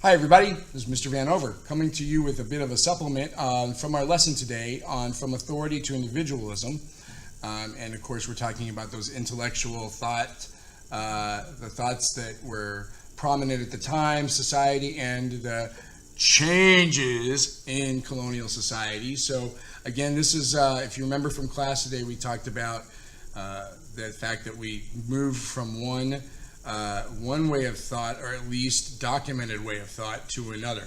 Hi everybody, this is Mr. Van Over coming to you with a bit of a supplement from our lesson today on From Authority to Individualism. And of course we're talking about those intellectual the thoughts that were prominent at the time, society, and the changes in colonial society. So again, this is, if you remember from class today, we talked about the fact that we moved from one way of thought, or at least documented way of thought, to another.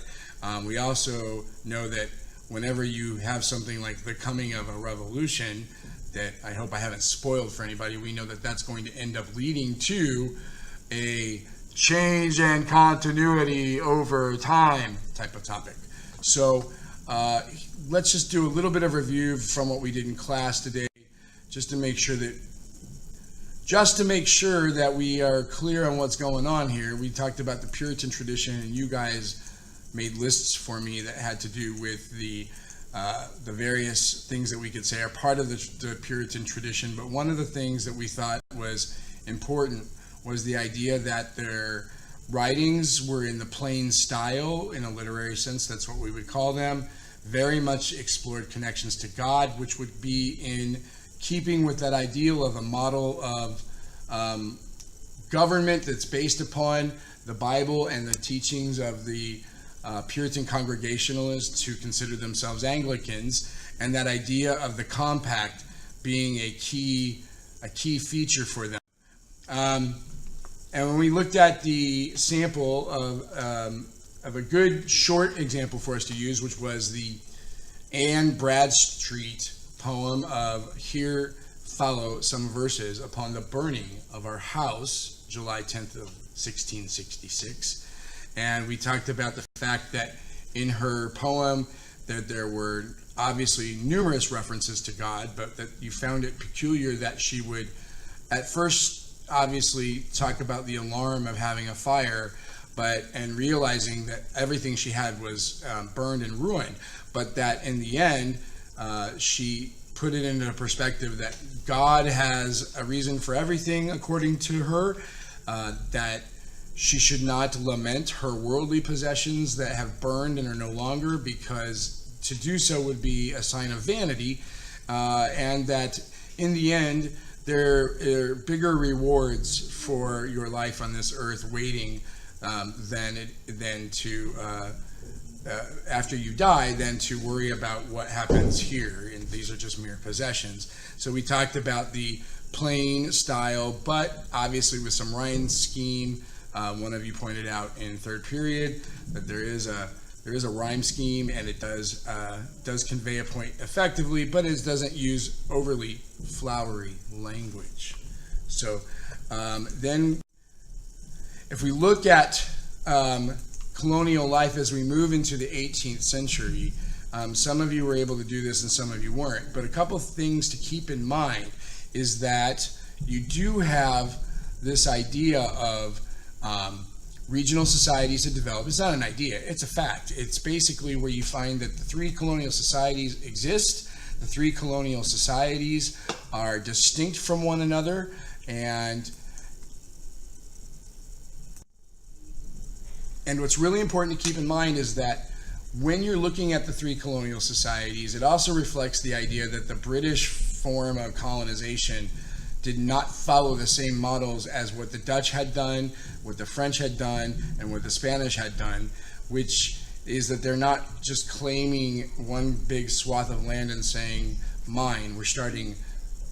We also know that whenever you have something like the coming of a revolution, that I hope I haven't spoiled for anybody, we know that that's going to end up leading to a change and continuity over time type of topic. So let's just do a little bit of review from what we did in class today, just to make sure that we are clear on what's going on here. We talked about the Puritan tradition, and you guys made lists for me that had to do with the various things that we could say are part of the Puritan tradition. But one of the things that we thought was important was the idea that their writings were in the plain style, in a literary sense, that's what we would call them, very much explored connections to God, which would be in keeping with that ideal of a model of government that's based upon the Bible and the teachings of the Puritan Congregationalists who consider themselves Anglicans, and that idea of the compact being a key feature for them. And when we looked at the sample of a good short example for us to use, which was the Anne Bradstreet poem of "Here Follow Some Verses Upon the Burning of Our House," July 10th of 1666. And we talked about the fact that in her poem that there were obviously numerous references to God, but that you found it peculiar that she would at first obviously talk about the alarm of having a fire, and realizing that everything she had was burned and ruined, but that in the end she put it into perspective that God has a reason for everything, according to her, that she should not lament her worldly possessions that have burned and are no longer, because to do so would be a sign of vanity, and that in the end there are bigger rewards for your life on this earth waiting than to after you die, than to worry about what happens here, and these are just mere possessions. So we talked about the plain style, but obviously with some rhyme scheme. One of you pointed out in third period that there is a rhyme scheme, and it does convey a point effectively, but it doesn't use overly flowery language. So then if we look at colonial life as we move into the 18th century, some of you were able to do this and some of you weren't, but a couple of things to keep in mind is that you do have this idea of regional societies to develop. It's not an idea, it's a fact. It's basically where you find that the three colonial societies exist. The three colonial societies are distinct from one another, and what's really important to keep in mind is that when you're looking at the three colonial societies, it also reflects the idea that the British form of colonization did not follow the same models as what the Dutch had done, what the French had done, and what the Spanish had done, which is that they're not just claiming one big swath of land and saying, mine, we're starting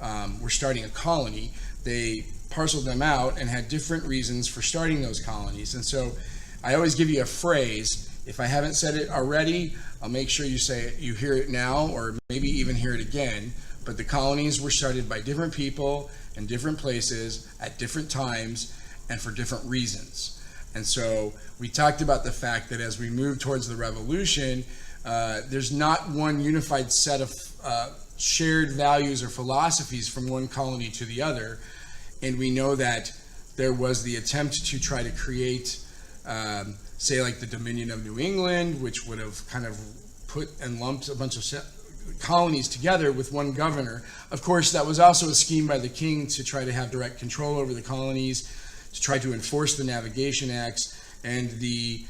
a colony. They parceled them out and had different reasons for starting those colonies. And so I always give you a phrase. If I haven't said it already, I'll make sure you say it, you hear it now, or maybe even hear it again. But the colonies were started by different people in different places at different times and for different reasons. And so we talked about the fact that as we move towards the revolution, there's not one unified set of shared values or philosophies from one colony to the other. And we know that there was the attempt to try to create, say, like the Dominion of New England, which would have kind of put and lumped a bunch of colonies together with one governor. Of course, that was also a scheme by the king to try to have direct control over the colonies, to try to enforce the Navigation Acts, and the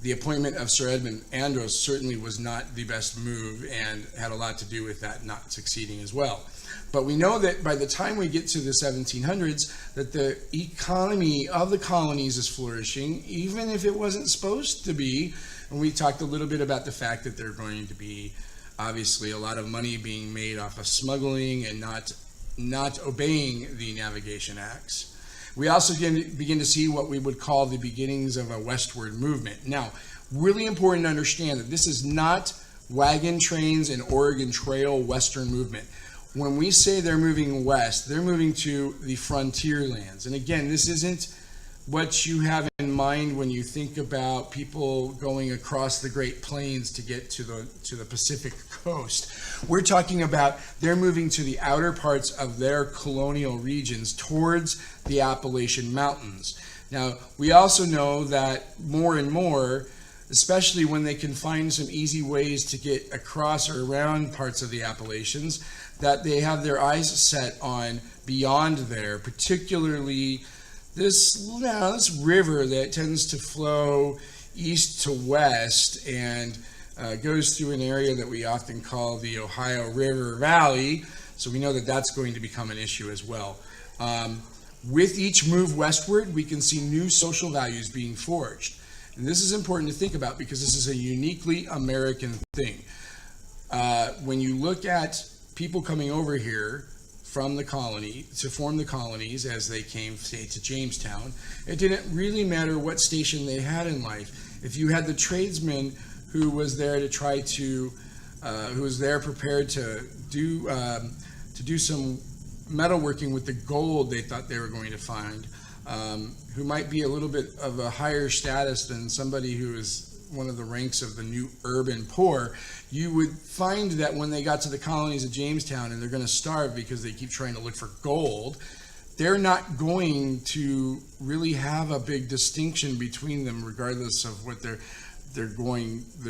the appointment of Sir Edmund Andros certainly was not the best move and had a lot to do with that not succeeding as well. But we know that by the time we get to the 1700s, that the economy of the colonies is flourishing, even if it wasn't supposed to be. And we talked a little bit about the fact that there's going to be obviously a lot of money being made off of smuggling and not obeying the Navigation Acts. We also begin to see what we would call the beginnings of a westward movement. Now, really important to understand that this is not wagon trains and Oregon Trail western movement. When we say they're moving west, they're moving to the frontier lands. And again, this isn't what you have in mind when you think about people going across the Great Plains to get to the Pacific coast. We're talking about they're moving to the outer parts of their colonial regions towards the Appalachian Mountains. Now, we also know that more and more, especially when they can find some easy ways to get across or around parts of the Appalachians, that they have their eyes set on beyond there, particularly this river that tends to flow east to west and goes through an area that we often call the Ohio River Valley. So we know that that's going to become an issue as well. With each move westward, we can see new social values being forged. And this is important to think about because this is a uniquely American thing. When you look at people coming over here from the colony to form the colonies as they came, say, to Jamestown, it didn't really matter what station they had in life. If you had the tradesman who was there to try to, who was there prepared to do some metalworking with the gold they thought they were going to find, who might be a little bit of a higher status than somebody who is one of the ranks of the new urban poor, you would find that when they got to the colonies of Jamestown and they're going to starve because they keep trying to look for gold, they're not going to really have a big distinction between them regardless of what their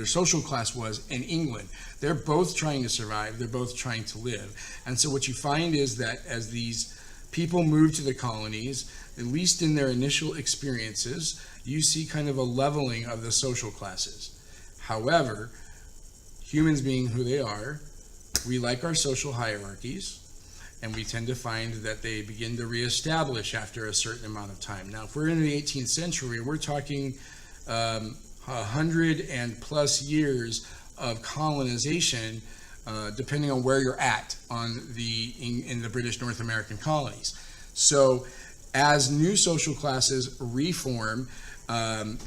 social class was in England. They're both trying to survive, they're both trying to live. And so what you find is that as these people move to the colonies, at least in their initial experiences, you see kind of a leveling of the social classes. However, humans being who they are, we like our social hierarchies, and we tend to find that they begin to reestablish after a certain amount of time. Now, if we're in the 18th century, we're talking 100 and plus years of colonization, depending on where you're at in the British North American colonies. So as new social classes reform,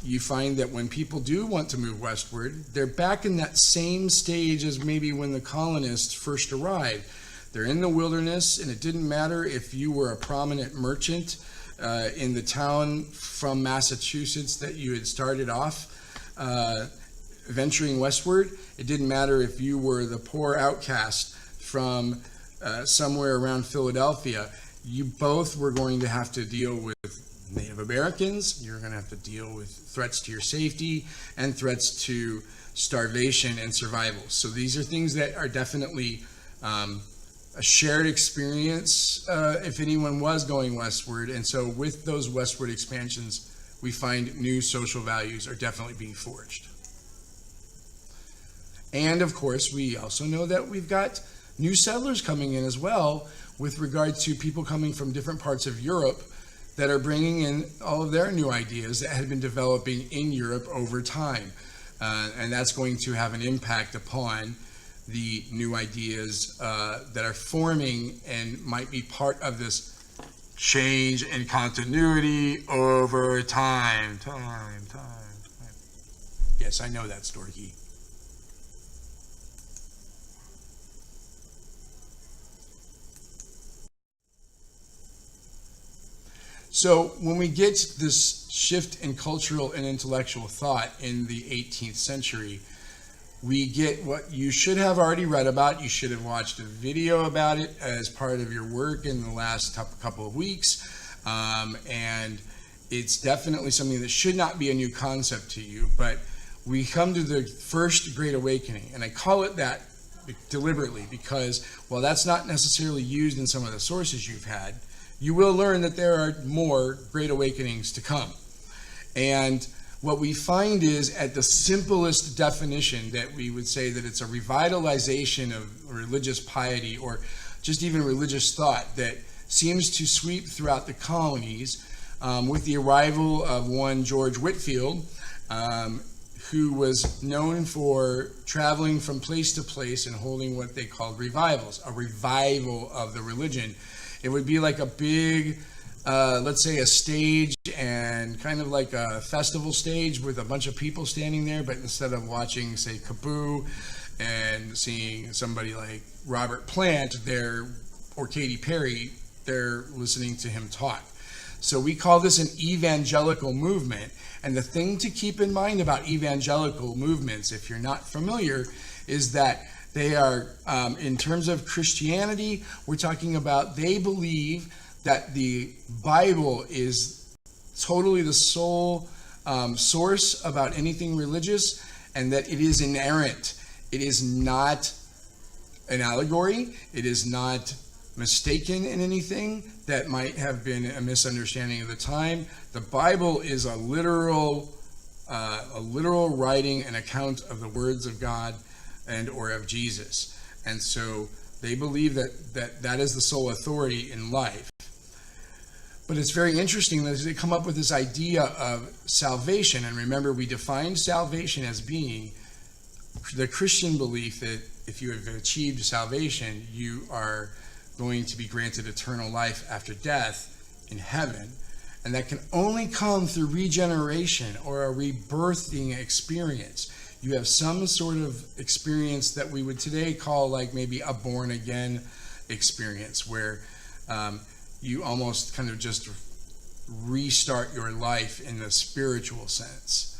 you find that when people do want to move westward, they're back in that same stage as maybe when the colonists first arrived. They're in the wilderness, and it didn't matter if you were a prominent merchant in the town from Massachusetts that you had started off venturing westward. It didn't matter if you were the poor outcast from somewhere around Philadelphia. You both were going to have to deal with Native Americans. You're going to have to deal with threats to your safety and threats to starvation and survival. So these are things that are definitely a shared experience if anyone was going westward. And so with those westward expansions, we find new social values are definitely being forged. And of course, we also know that we've got new settlers coming in as well with regard to people coming from different parts of Europe that are bringing in all of their new ideas that had been developing in Europe over time. And that's going to have an impact upon the new ideas that are forming and might be part of this change and continuity over time. Yes, I know that, Storky. So when we get this shift in cultural and intellectual thought in the 18th century, we get what you should have already read about. You should have watched a video about it as part of your work in the last couple of weeks. And it's definitely something that should not be a new concept to you. But we come to the First Great Awakening. And I call it that deliberately because while that's not necessarily used in some of the sources you've had, you will learn that there are more Great Awakenings to come. And what we find is, at the simplest definition, that we would say that it's a revitalization of religious piety, or just even religious thought, that seems to sweep throughout the colonies with the arrival of one George Whitefield, who was known for traveling from place to place and holding what they called revivals, a revival of the religion. It would be like a big, let's say a stage, and kind of like a festival stage with a bunch of people standing there, but instead of watching, say, Kaboo and seeing somebody like Robert Plant there, or Katy Perry, they're listening to him talk. So we call this an evangelical movement. And the thing to keep in mind about evangelical movements, if you're not familiar, is that they are, in terms of Christianity, we're talking about, they believe that the Bible is totally the sole source about anything religious, and that it is inerrant. It is not an allegory. It is not mistaken in anything that might have been a misunderstanding of the time. The Bible is a literal writing, an account of the words of God and or of Jesus. And so they believe that is the sole authority in life. But it's very interesting that they come up with this idea of salvation. And remember, we defined salvation as being the Christian belief that if you have achieved salvation, you are going to be granted eternal life after death in heaven. And that can only come through regeneration, or a rebirthing experience. You have some sort of experience that we would today call like maybe a born again experience, where you almost kind of just restart your life in the spiritual sense.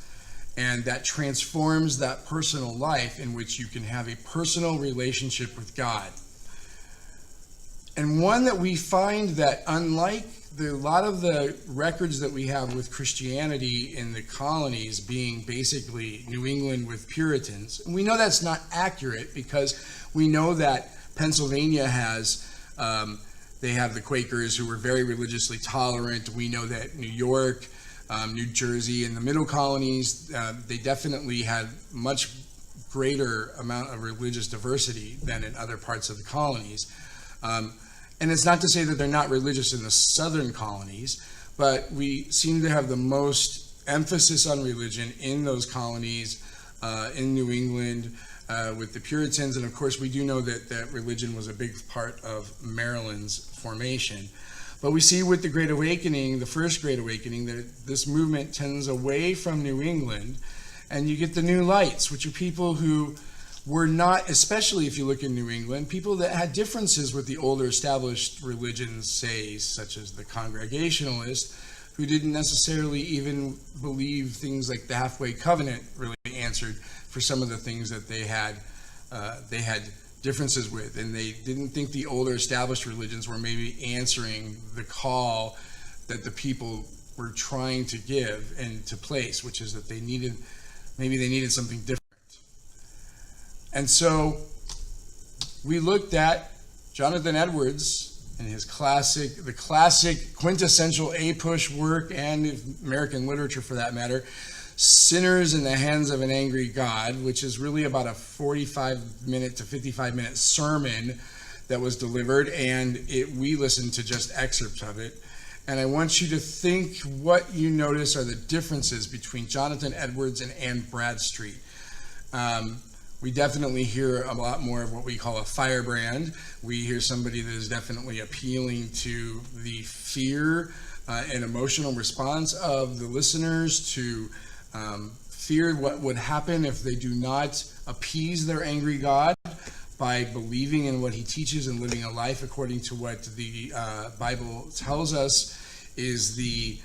And that transforms that personal life, in which you can have a personal relationship with God. And one that we find that, unlike a lot of the records that we have with Christianity in the colonies being basically New England with Puritans, and we know that's not accurate, because we know that Pennsylvania has, they have the Quakers, who were very religiously tolerant. We know that New York, New Jersey, and the middle colonies, they definitely had much greater amount of religious diversity than in other parts of the colonies. And it's not to say that they're not religious in the southern colonies, but we seem to have the most emphasis on religion in those colonies, in New England, with the Puritans. And of course, we do know that religion was a big part of Maryland's formation. But we see with the Great Awakening, the first Great Awakening, that this movement tends away from New England, and you get the New Lights, which are people who were not, especially if you look in New England, people that had differences with the older established religions, say, such as the Congregationalists, who didn't necessarily even believe things like the Halfway Covenant really answered for some of the things that they had differences with. And they didn't think the older established religions were maybe answering the call that the people were trying to give and to place, which is that they needed something different. And so we looked at Jonathan Edwards and his the classic quintessential A-push work, and American literature for that matter, Sinners in the Hands of an Angry God, which is really about a 45-minute to 55-minute sermon that was delivered, and we listened to just excerpts of it. And I want you to think what you notice are the differences between Jonathan Edwards and Anne Bradstreet. We definitely hear a lot more of what we call a firebrand. We hear somebody that is definitely appealing to the fear and emotional response of the listeners, to fear what would happen if they do not appease their angry God by believing in what he teaches and living a life according to what the Bible tells us is the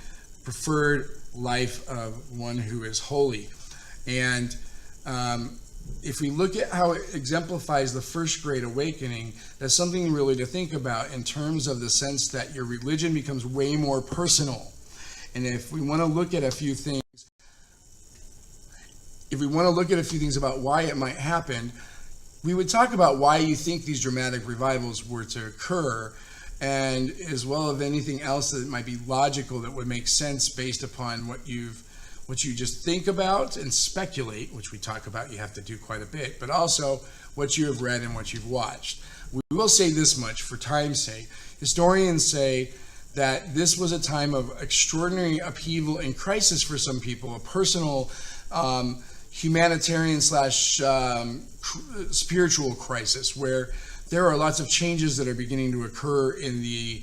preferred life of one who is holy. And if we look at how it exemplifies the first Great Awakening, that's something really to think about in terms of the sense that your religion becomes way more personal. And if we want to look at a few things, about why it might happen, we would talk about why you think these dramatic revivals were to occur, and as well as anything else that might be logical that would make sense based upon what what you just think about and speculate, which we talk about, you have to do quite a bit, but also what you have read and what you've watched. We will say this much for time's sake. Historians say that this was a time of extraordinary upheaval and crisis for some people, a personal humanitarian slash spiritual crisis, where there are lots of changes that are beginning to occur in the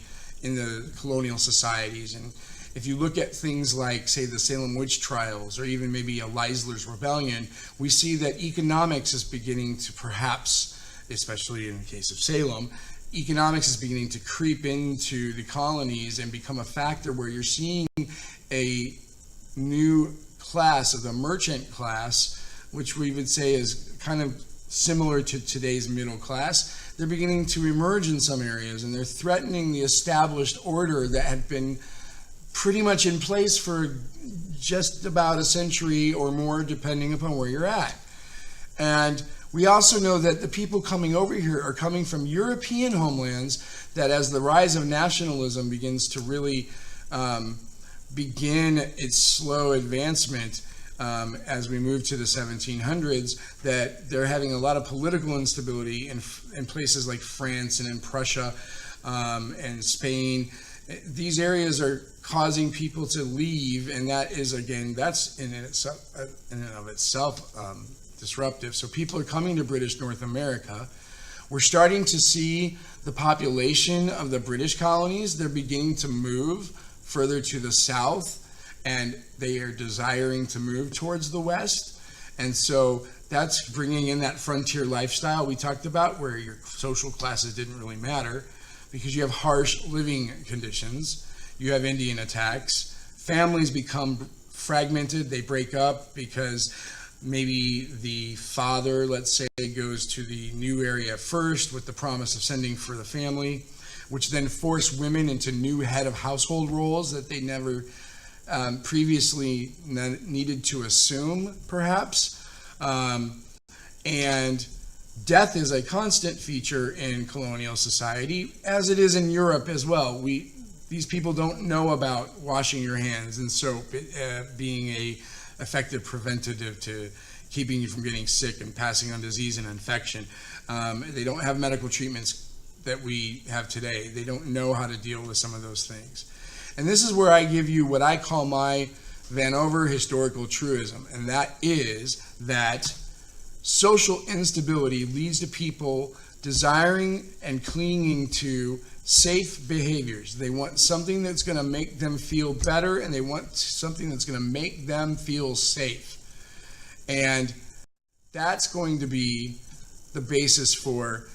colonial societies. And if you look at things like, say, the Salem witch trials, or even maybe a Leisler's rebellion, we see that economics is beginning to perhaps, especially in the case of Salem, economics is beginning to creep into the colonies and become a factor where you're seeing a new class of the merchant class, which we would say is kind of similar to today's middle class. They're beginning to emerge in some areas, and they're threatening the established order that had been pretty much in place for just about a century or more, depending upon where you're at. And we also know that the people coming over here are coming from European homelands, that as the rise of nationalism begins to really begin its slow advancement as we move to the 1700s, that they're having a lot of political instability in places like France and in Prussia and Spain. These areas are causing people to leave, and that is, again, that's in and of itself disruptive. So people are coming to British North America. We're starting to see the population of the British colonies. They're beginning to move further to the south, and they are desiring to move towards the west. And so that's bringing in that frontier lifestyle we talked about, where your social classes didn't really matter, because you have harsh living conditions. You have Indian attacks. Families become fragmented. They break up because maybe the father, let's say, goes to the new area first with the promise of sending for the family, which then force women into new head of household roles that they never previously needed to assume, perhaps. And death is a constant feature in colonial society, as it is in Europe as well. These people don't know about washing your hands and soap being a effective preventative to keeping you from getting sick and passing on disease and infection. They don't have medical treatments that we have today. They don't know how to deal with some of those things. And this is where I give you what I call my Vanover historical truism, and that is that social instability leads to people desiring and clinging to safe behaviors. They want something that's going to make them feel better, and they want something that's going to make them feel safe. And that's going to be the basis for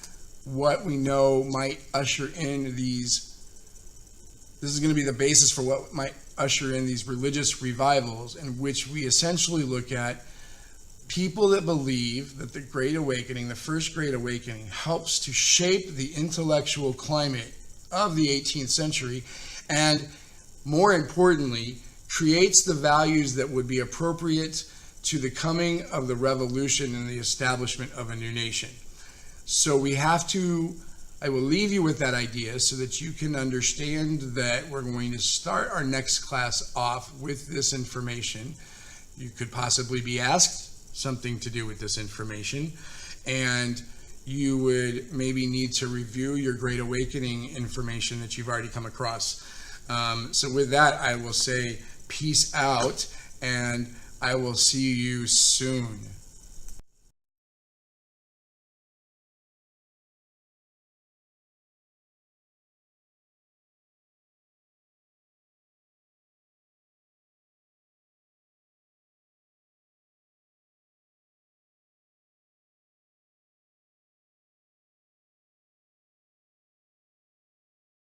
what we know might usher in these. This is going to be the basis for what might usher in these religious revivals, in which we essentially look at people that believe that the Great Awakening, the First Great Awakening, helps to shape the intellectual climate of the 18th century, and more importantly, creates the values that would be appropriate to the coming of the revolution and the establishment of a new nation. So we have to, I will leave you with that idea so that you can understand that we're going to start our next class off with this information. You could possibly be asked something to do with this information, and you would maybe need to review your Great Awakening information that you've already come across. So with that, I will say peace out, and I will see you soon.